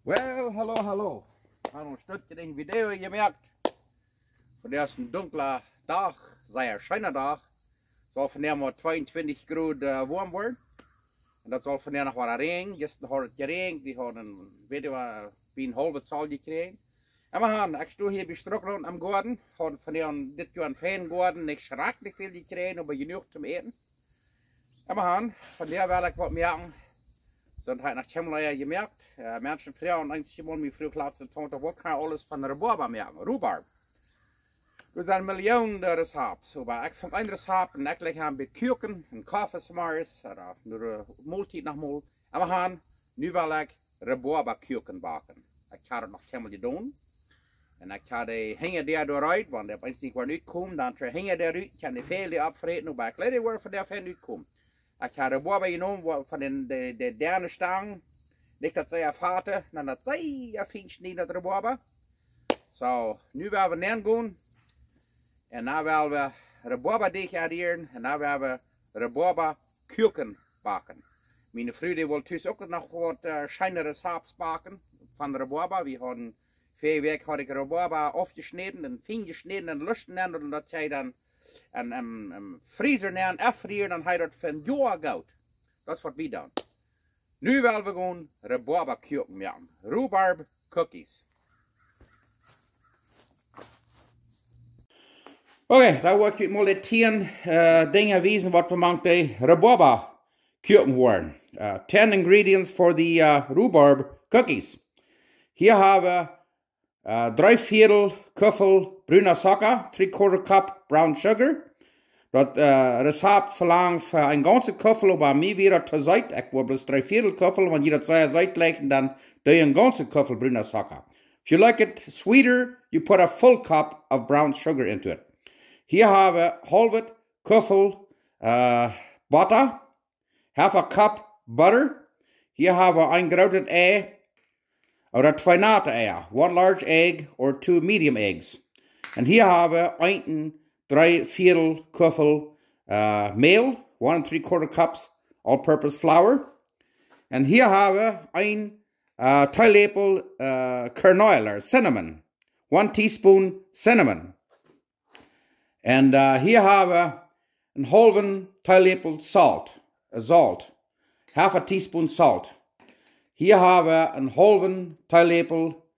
Well, hallo. Aan een stukje in video gemerkt. Vandaag is een donkere dag, zeer schöne dag. Zal vandaag maar 22 graden warm worden. En dat zal vandaag nog wat regen. Gisteren had het geregend. Die hadden een halve zaal gekregen. En we gaan, ik sta hier bij Strokkelen am garden. Hadden vandaag dit jaar een fijn garden. Niet schrikkelijk veel gekregen, maar genoeg te eten. En we gaan, vandaag wil ik wat merken. Dat heb ik nog helemaal gemerkt. Mensen vragen eens mal mir früher klar zu tun, was kann alles von Ruhbarb merken? Ruhbarb. Er zijn miljoenen recepten. Aber ich vond een recept en ik leg aan bij cuokin, een koffiesemars, door multiet nog mol. En we gaan, nu wil ik Ruhbarb cuokin bakken. Ik ga het nog helemaal doen. En ik ga de hingen daar dooruit, want als ik niet waar uitkomt, dan hingen daaruit, kan de veel afvreten, maar ik let er voor daar veel uitkomt. Ik ga Ruhbarb genomen van de derde stang. Niet dat zij vaten, maar dat zij vindt niet dat Ruhbarb. Zo, nu willen we neer gaan. En nu willen we Ruhbarb decoreren. En nu willen we Ruhbarb cuokin bakken. Mijn vrouw wil thuis ook nog wat schijne recepten bakken van Ruhbarb. We hadden 4 weken had ik Ruhbarb afgesneden en fijn gesneden en lusten en dat jij dan een vriezer neer afvrieren, dan hij dat van jaar goud. Dat is wat we doen. Nu willen we gewoon Ruhbarb cuokin maken. Ruhbarb cookies. Oké, dan wil ik je maar de 10 dingen wijzen wat we maken bij Ruhbarb cuokin worden. 10 ingredients for the Ruhbarb cookies. Hier hebben we 3/4 kuffel bruine suiker, 3/4 cup brown sugar. Dat recept verlangt voor een ganze kuffel, maar mij weer te zout. Ik wil bloß 3/4 kuffel, want je dat zou zout leggen, dan doe je een ganze kuffel bruine suiker. If you like it sweeter, you put a full cup of brown sugar into it. Hier hebben we halve kuffel butter, half a cup butter. Hier hebben we een grote ei, of 2 natte eieren, 1 large egg or 2 medium eggs. En hier hebben we een 3/4 kuffel meel, 1 3/4 cups all-purpose flour. En hier hebben we een theelepel kernel, cinnamon, 1 teaspoon cinnamon. En hier hebben we een halve theelepel salt, half a teaspoon salt. Hier hebben we een halve theelepel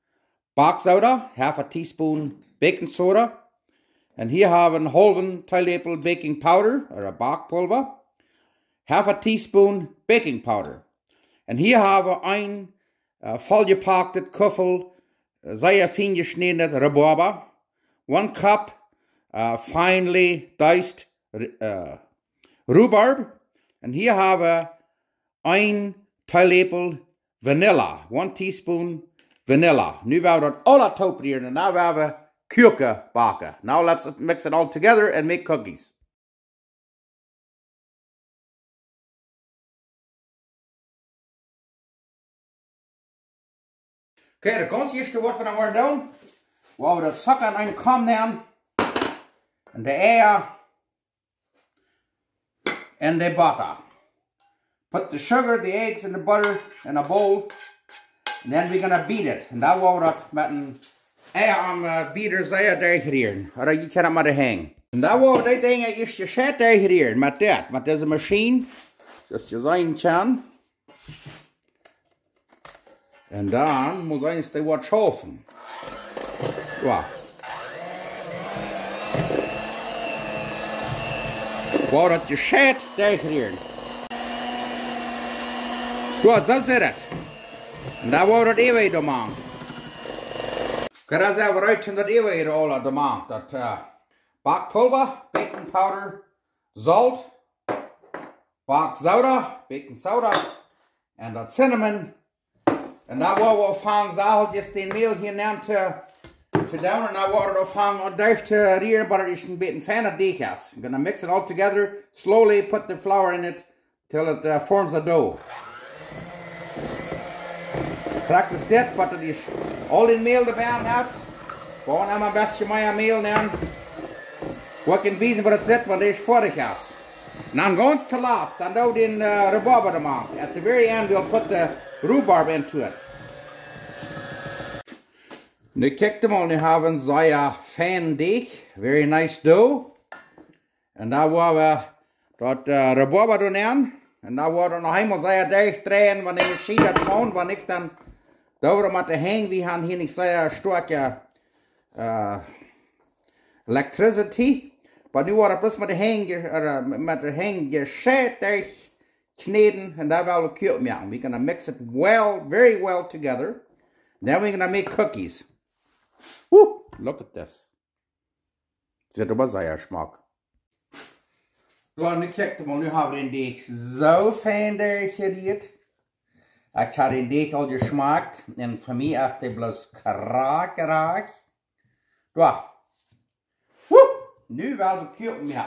baking half a teaspoon baking soda. En hier hebben we een halve theelepel baking powder, of baakpulver, half a teaspoon baking powder. En hier hebben we een volgepakte kuffel, zeer fijn gesneden Ruhbarb, 1 cup finely diced Ruhbarb. En hier hebben we 1 theelepel vanilla, 1 teaspoon vanilla. Nu willen we dat alle toeperen en nu willen we cuokin bakken. Now let's mix it all together and make cookies. Oké, de ganz eerste wat we dan gaan doen, waar we dat suiker in een kam nemen, en de eieren, en de butter. Put the sugar, the eggs, and the butter in a bowl, and then we're gonna beat it. En dan gaan we dat met een eieren beater zeer degraderen. Or je kan het met de hang. En dan gaan we die dingen eerst je schet degraderen met dat. Met deze machine. Zoals je zien kan. En dan moet je eens wat schaven. Ja. Waar dat je schet degraderen. Ja, zo zit het. En dan gaan we dat even doen maken. Kijk, dat is even uit in dat even al doen maken. Dat baakpulver, baking powder, zout, baaksoda, baking soda, en dat cinnamon. En dan gaan we afhangen, zageltjes de meel hier nemen te doen. En dan gaan we afhangen om dicht te rieren, maar het is een beetje fijner deegjes. I'm gonna mix it all together, slowly put the flour in it, till it forms a dough. Practice dit, wat het is al in meel erbij is. Gewoon een beetje meer meel nemen. Ik kan wijzen wat het zit, want het is vorig is. En dan ganz te laatst, dan doe je de Ruhbarb maken. At the very end, we'll put the Ruhbarb into it. Nu kijk hem al, nu hebben we zo'n fijn deeg. Very nice dough. En daar waar we dat Ruhbarb doen aan. En daar worden we nog eenmaal zo'n deeg draaien, wanneer je ziet dat gewoon, wanneer ik dan door met de hang, we hebben hier niet zo'n sterke electricity. Maar nu wordt het plus met de hang gescheit kneden, and that will cute me. We're gonna mix it well, very well together. Then we're gonna make cookies. Woo! Look at this. Zit er was zeer smaak. Nu kijk maar, nu hebben we den deeg zo fijn geriet. Ik heb den deeg al gesmaakt, en voor mij is het bloos kraak. Woo! Nu wil we cute me.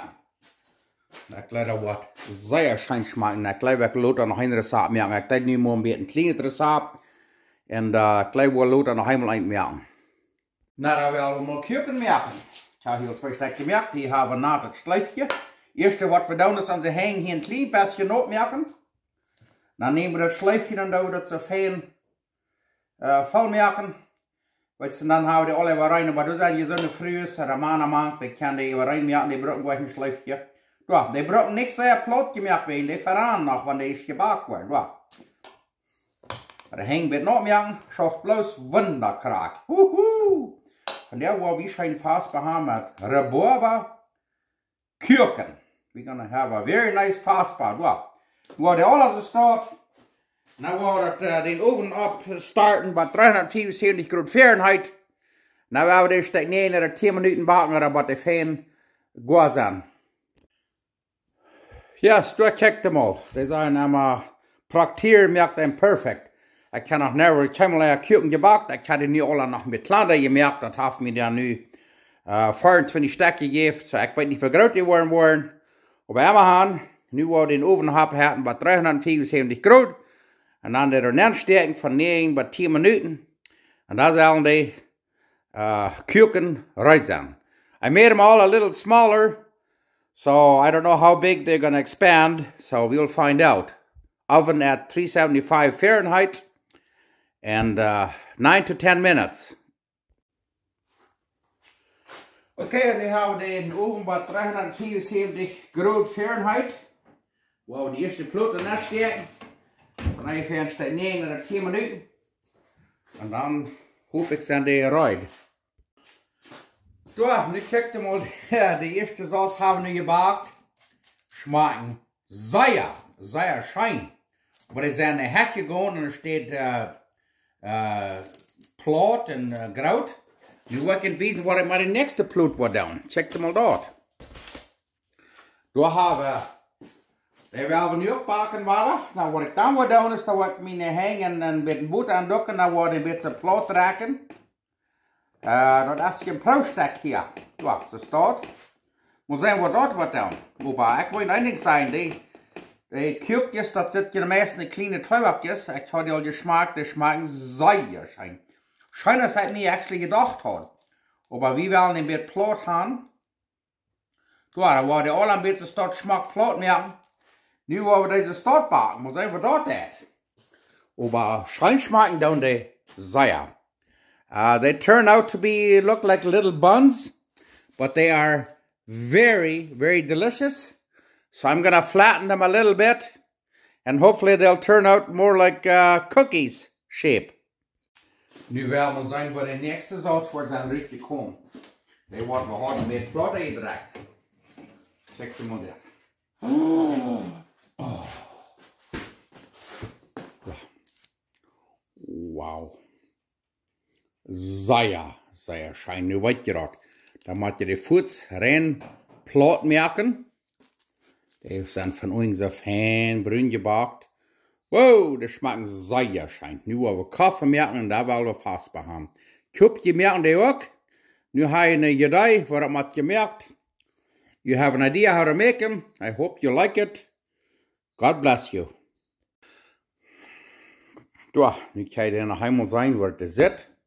Ik laat er wat zeer schijn smaken. Ik laat er nog een recept maken. Ik laat nu maar een beetje een kleiner recept. En ik laat er nog eenmaal eind maken. Nou, dan willen we maar cuokin maken. Ik heb hier 2 stukjes melk. Die hebben we na het schleifje. Eerste wat we doen is aan de hang hier een klein beetje noot maken. Dan nemen we dat schleifje en doen we dat zo fijn vol maken. Weet je, dan hebben we die alle rein. Maar dat zijn je zo'n fruus, ramana maakt. Die kan die rein maken, die brokken een schleifje. Ja, die brokken niet zo plaut gemaakt werden, die veraan nog, want die is gebakt worden. Ja. Maar de hang wird nog maken, schafft bloos wunderkraak. Woehoe! Van der waar we zijn vast behaan met Ruhbarb cuokin. We're gonna have a very nice fast pot. Ja. Waar die alles staat. Nou gaan we den oven op starten bij 374 graden Fahrenheit. Nou gaan we deze steek neer naar 10 minuten bakken, dat die fijn goed zijn. Yes, du kijk hem al. Die zijn allemaal praktier maakt hem perfect. Ik kan nog nergens helemaal cuokin gebakken. Ik had die nu al nog met klaar gemerkt. Dat heeft me dan nu 24 stukken gegeven. So ik weet niet hoe groot die worden. Op een nu worden in de oven hebben bij 374 graden. En dan de erin steken van 9 bij 10 minuten. En dan zullen die cuokin rijst zijn. I made them all a little smaller. So I don't know how big they're going to expand. So we'll find out. Oven at 375 Fahrenheit. And 9 to 10 minutes. Okay, nu hebben we de oven bij 374 graden Fahrenheit. Waar we de eerste plaat erin steken. Dan even een stuk 9 naar 10 minuten. En dan hoop ik dan de rijdt. Zo, nu kijk je mal, de eerste saus hebben we nu gebakt. Smaken zeer schijn. Maar er zijn een hekje gegaan en er staat plaat en grout. Nu wil ik het weten wat ik met de nächste plaat wil doen. Check je mal dat. Daar hebben we. Die willen we nu ook bakken worden. Nou, wat ik dan wil doen is dat ik mijn hang en een beetje boter aan dokken. Dan wordt een beetje plaat raken. Dat is een proefstuk hier. Ja, zo staat. Moet zijn wat dat wordt doen. Maar ik wil één ding zeggen. Die kuikjes, dat zitten meestal in kleine truipjes. Ik heb die al gesmaakt. Die smaken zeer schijn. Schijn als ik niet actually gedacht had. Maar we willen een beetje plaat gaan. Ja, dan wordt die al een beetje staat smaak plaat maken. Nu wollen we deze start bakken, moet zijn wat dat is. Maar schijn smaken doen die zeer. They turn out to look like little buns, but they are very, very delicious. So I'm gonna flatten them a little bit, and hopefully they'll turn out more like cookies shape. Nu willen we zijn voor de nächste saus voor zijn richtig komen. Die worden we hard met plat indirect. Check them out there. Oh. Wow. Zeer schijn. Nu weet je dat. Dan moet je de voets rein plat maken. Die zijn van ons zo fijn bruin gebakt. Wow, die smaken zeer schijn. Nu willen we koffie maken en daar willen we vast behouden. Kopje maken die ook. Nu heb je een idee wat het moet gemerkt. You have an idea how to make them. I hope you like it. God bless you. Ja, nu kan je er nog eenmaal zijn waar het zit.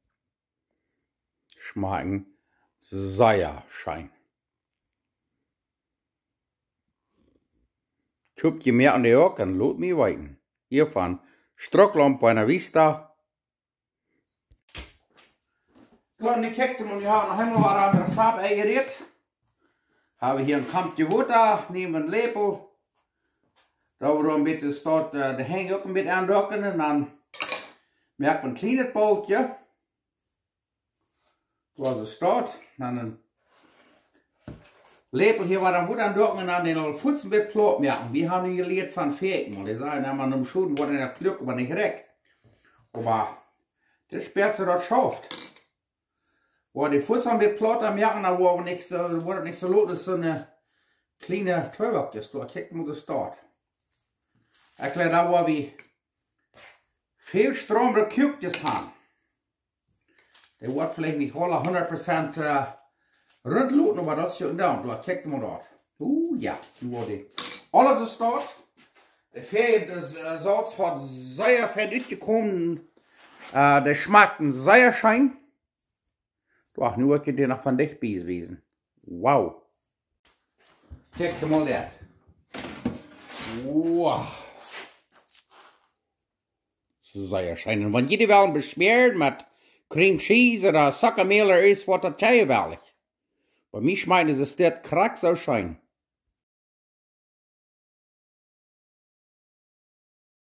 Smaken zeer schijn. Koop je meer aan de ook en laat me weten. Hiervan, Strocklamp Buena Vista. Dann gekickt und wir haben noch einmal was anderes Farbe eingerührt. Habe hier ein Kampje Butter, nehmen ein Lepel. Da wo ein bisschen steht, der Hänge auch ein bisschen andocken und dann merkt man ein kleines Boltje. Wo es steht. Dann ein Lepel hier war dann gut andocken und dann den Fuß ein bisschen platt merken. Wir haben ihn gelehrt von Fäken. Die sagen, wenn man im Schuhen wurde das Glück aber nicht recht. Aber das sperrt sich dort schafft. Wo die Fuß ein bisschen platt merken, da wo nicht so laut ist, so eine kleine Träuberk ist. Da guckt man das dort. Erklärt da, wo wir viel Strom gekügt haben. Der wird vielleicht nicht alle 100% rundluten, aber das ist ja da. Da guckt man dort. Ja, wo die. Alles ist dort. Der Fähig des Salz hat sehr fein ausgekommen. Der schmeckt ein sehr schein. Doch, nur könnt ihr noch von dich wiesen. Wow. Guckt mal das. Wow. Sehr schein. Und wenn jeder wel beschwert mit Cream Cheese oder Sockermehl oder ist, was das teilen will. Bei mir schmeckt es das krack so schein.